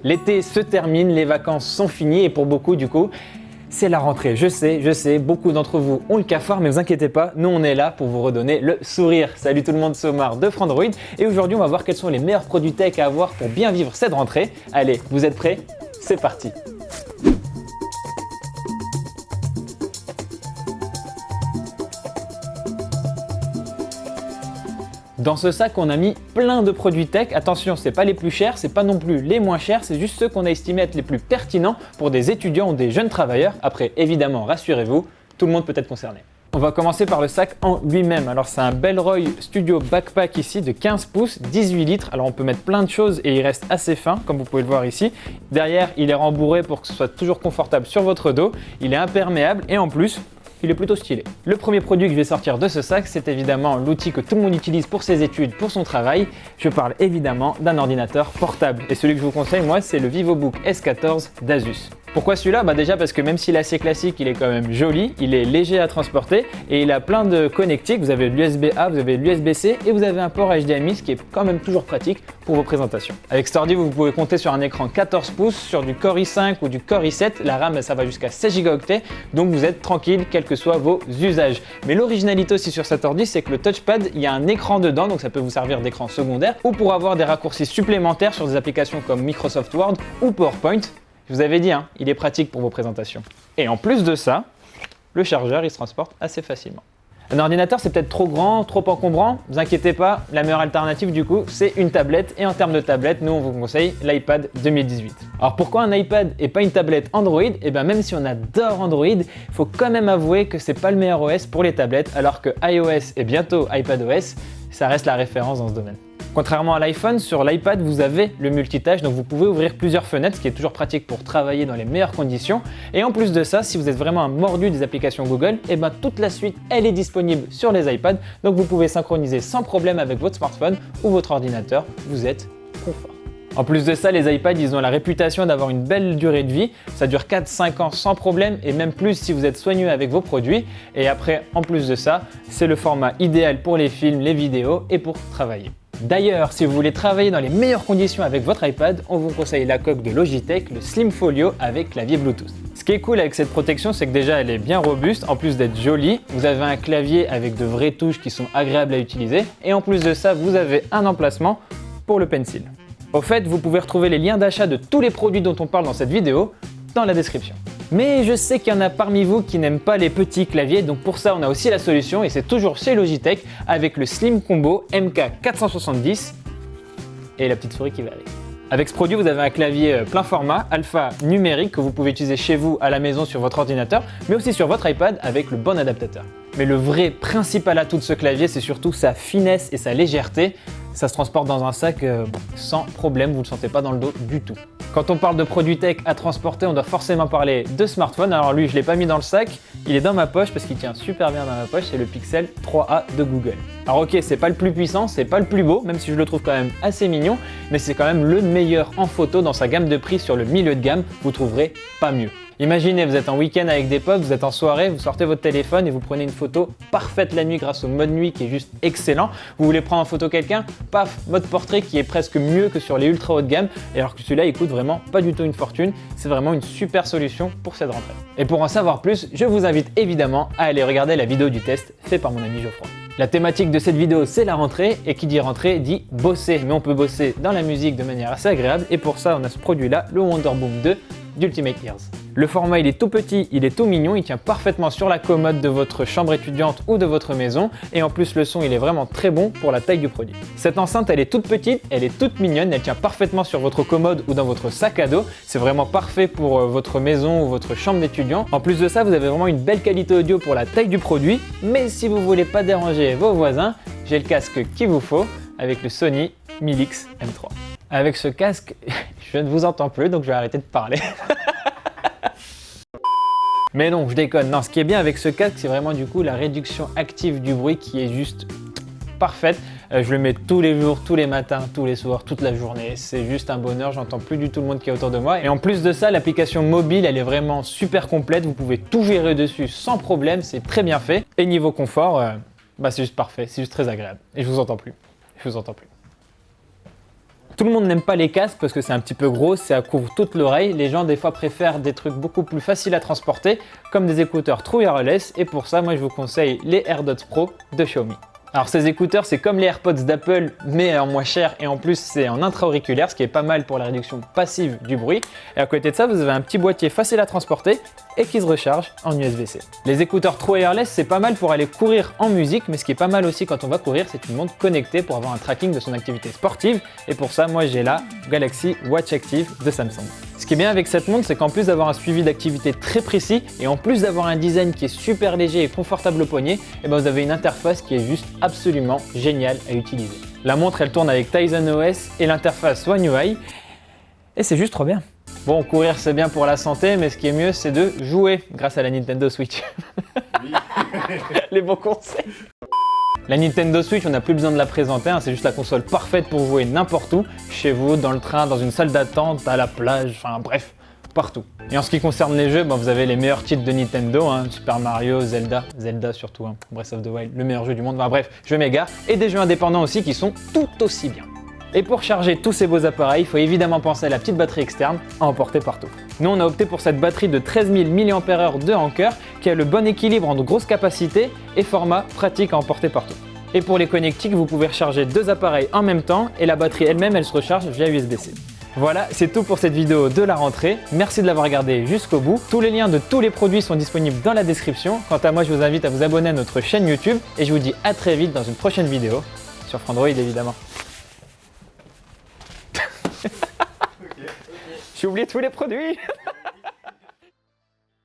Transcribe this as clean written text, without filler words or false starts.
L'été se termine, les vacances sont finies et pour beaucoup du coup, c'est la rentrée. Je sais, beaucoup d'entre vous ont le cafard, mais vous inquiétez pas, nous on est là pour vous redonner le sourire. Salut tout le monde, c'est Omar de Frandroid et aujourd'hui on va voir quels sont les meilleurs produits tech à avoir pour bien vivre cette rentrée. Allez, vous êtes prêts? C'est parti! Dans ce sac, on a mis plein de produits tech. Attention, c'est pas les plus chers, c'est pas non plus les moins chers, c'est juste ceux qu'on a estimés être les plus pertinents pour des étudiants ou des jeunes travailleurs. Après, évidemment, rassurez-vous, tout le monde peut être concerné. On va commencer par le sac en lui-même. Alors c'est un Bellroy Studio Backpack ici de 15 pouces, 18 litres. Alors on peut mettre plein de choses et il reste assez fin, comme vous pouvez le voir ici. Derrière, il est rembourré pour que ce soit toujours confortable sur votre dos. Il est imperméable et en plus, il est plutôt stylé. Le premier produit que je vais sortir de ce sac, c'est évidemment l'outil que tout le monde utilise pour ses études, pour son travail. Je parle évidemment d'un ordinateur portable. Et celui que je vous conseille, moi, c'est le VivoBook S14 d'Asus. Pourquoi celui-là? Déjà parce que même s'il est assez classique, il est quand même joli, il est léger à transporter et il a plein de connectiques. Vous avez l'USB-A, vous avez l'USB-C et vous avez un port HDMI, ce qui est quand même toujours pratique pour vos présentations. Avec cet ordi, vous pouvez compter sur un écran 14 pouces, sur du Core i5 ou du Core i7. La RAM, ça va jusqu'à 16 Go, donc vous êtes tranquille, quels que soient vos usages. Mais l'originalité aussi sur cet ordi, c'est que le touchpad, il y a un écran dedans, donc ça peut vous servir d'écran secondaire ou pour avoir des raccourcis supplémentaires sur des applications comme Microsoft Word ou PowerPoint. Je vous avais dit, il est pratique pour vos présentations. Et en plus de ça, le chargeur, il se transporte assez facilement. Un ordinateur, c'est peut-être trop grand, trop encombrant. Ne vous inquiétez pas, la meilleure alternative du coup, c'est une tablette. Et en termes de tablette, nous, on vous conseille l'iPad 2018. Alors pourquoi un iPad et pas une tablette Android? Même si on adore Android, il faut quand même avouer que c'est pas le meilleur OS pour les tablettes, alors que iOS et bientôt iPadOS, ça reste la référence dans ce domaine. Contrairement à l'iPhone, sur l'iPad, vous avez le multitâche, donc vous pouvez ouvrir plusieurs fenêtres, ce qui est toujours pratique pour travailler dans les meilleures conditions. Et en plus de ça, si vous êtes vraiment un mordu des applications Google, toute la suite, elle est disponible sur les iPads, donc vous pouvez synchroniser sans problème avec votre smartphone ou votre ordinateur, vous êtes confort. En plus de ça, les iPads, ils ont la réputation d'avoir une belle durée de vie. Ça dure 4-5 ans sans problème et même plus si vous êtes soigneux avec vos produits. Et après, en plus de ça, c'est le format idéal pour les films, les vidéos et pour travailler. D'ailleurs, si vous voulez travailler dans les meilleures conditions avec votre iPad, on vous conseille la coque de Logitech, le Slim Folio avec clavier Bluetooth. Ce qui est cool avec cette protection, c'est que déjà elle est bien robuste, en plus d'être jolie. Vous avez un clavier avec de vraies touches qui sont agréables à utiliser. Et en plus de ça, vous avez un emplacement pour le pencil. Au fait, vous pouvez retrouver les liens d'achat de tous les produits dont on parle dans cette vidéo dans la description. Mais je sais qu'il y en a parmi vous qui n'aiment pas les petits claviers, donc pour ça on a aussi la solution et c'est toujours chez Logitech avec le Slim Combo MK470 et la petite souris qui va avec. Avec ce produit, vous avez un clavier plein format, alpha numérique que vous pouvez utiliser chez vous, à la maison, sur votre ordinateur, mais aussi sur votre iPad avec le bon adaptateur. Mais le vrai principal atout de ce clavier, c'est surtout sa finesse et sa légèreté. Ça se transporte dans un sac sans problème, vous ne le sentez pas dans le dos du tout. Quand on parle de produits tech à transporter, on doit forcément parler de smartphone. Alors lui, je ne l'ai pas mis dans le sac, il est dans ma poche parce qu'il tient super bien dans ma poche, c'est le Pixel 3a de Google. Alors ok, c'est pas le plus puissant, c'est pas le plus beau, même si je le trouve quand même assez mignon, mais c'est quand même le meilleur en photo dans sa gamme de prix sur le milieu de gamme, vous trouverez pas mieux. Imaginez, vous êtes en week-end avec des potes, vous êtes en soirée, vous sortez votre téléphone et vous prenez une photo parfaite la nuit grâce au mode nuit qui est juste excellent. Vous voulez prendre en photo quelqu'un, paf, mode portrait qui est presque mieux que sur les ultra haut de gamme, et alors que celui-là il coûte vraiment pas du tout une fortune. C'est vraiment une super solution pour cette rentrée. Et pour en savoir plus, je vous invite évidemment à aller regarder la vidéo du test fait par mon ami Geoffroy. La thématique de cette vidéo, c'est la rentrée, et qui dit rentrée dit bosser. Mais on peut bosser dans la musique de manière assez agréable, et pour ça, on a ce produit-là, le Wonderboom 2 d'Ultimate Ears. Le format, il est tout petit, il est tout mignon, il tient parfaitement sur la commode de votre chambre étudiante ou de votre maison, et en plus, le son, il est vraiment très bon pour la taille du produit. Cette enceinte, elle est toute petite, elle est toute mignonne, elle tient parfaitement sur votre commode ou dans votre sac à dos. C'est vraiment parfait pour votre maison ou votre chambre d'étudiant. En plus de ça, vous avez vraiment une belle qualité audio pour la taille du produit, mais si vous voulez pas déranger vos voisins, j'ai le casque qu'il vous faut avec le Sony Milix M3. Avec ce casque, je ne vous entends plus, donc je vais arrêter de parler. Mais non, je déconne. Non, ce qui est bien avec ce casque, c'est vraiment du coup la réduction active du bruit qui est juste parfaite. Je le mets tous les jours, tous les matins, tous les soirs, toute la journée. C'est juste un bonheur, j'entends plus du tout le monde qui est autour de moi. Et en plus de ça, l'application mobile, elle est vraiment super complète. Vous pouvez tout gérer dessus sans problème, c'est très bien fait. Et niveau confort, c'est juste parfait, c'est juste très agréable. Et je vous entends plus. Je vous entends plus. Tout le monde n'aime pas les casques parce que c'est un petit peu gros, ça couvre toute l'oreille. Les gens des fois préfèrent des trucs beaucoup plus faciles à transporter comme des écouteurs True Wireless et pour ça moi je vous conseille les AirDots Pro de Xiaomi. Alors ces écouteurs c'est comme les AirPods d'Apple mais en moins cher et en plus c'est en intra-auriculaire ce qui est pas mal pour la réduction passive du bruit. Et à côté de ça vous avez un petit boîtier facile à transporter et qui se recharge en USB-C. Les écouteurs True Wireless c'est pas mal pour aller courir en musique mais ce qui est pas mal aussi quand on va courir c'est une montre connectée pour avoir un tracking de son activité sportive et pour ça moi j'ai la Galaxy Watch Active de Samsung. Ce qui est bien avec cette montre c'est qu'en plus d'avoir un suivi d'activité très précis et en plus d'avoir un design qui est super léger et confortable au poignet, et ben vous avez une interface qui est juste absolument géniale à utiliser. La montre elle tourne avec Tizen OS et l'interface One UI et c'est juste trop bien. Bon, courir c'est bien pour la santé, mais ce qui est mieux c'est de jouer grâce à la Nintendo Switch. Oui. Les bons conseils. La Nintendo Switch, on n'a plus besoin de la présenter, hein, c'est juste la console parfaite pour jouer n'importe où, chez vous, dans le train, dans une salle d'attente, à la plage, enfin bref, partout. Et en ce qui concerne les jeux, vous avez les meilleurs titres de Nintendo, hein, Super Mario, Zelda surtout, hein, Breath of the Wild, le meilleur jeu du monde, enfin bref, je m'égare, et des jeux indépendants aussi qui sont tout aussi bien. Et pour charger tous ces beaux appareils, il faut évidemment penser à la petite batterie externe à emporter partout. Nous, on a opté pour cette batterie de 13 000 mAh de Anker qui a le bon équilibre entre grosse capacité et format pratique à emporter partout. Et pour les connectiques, vous pouvez recharger deux appareils en même temps et la batterie elle-même, elle se recharge via USB-C. Voilà, c'est tout pour cette vidéo de la rentrée. Merci de l'avoir regardé jusqu'au bout. Tous les liens de tous les produits sont disponibles dans la description. Quant à moi, je vous invite à vous abonner à notre chaîne YouTube et je vous dis à très vite dans une prochaine vidéo sur Frandroid évidemment. J'ai oublié tous les produits.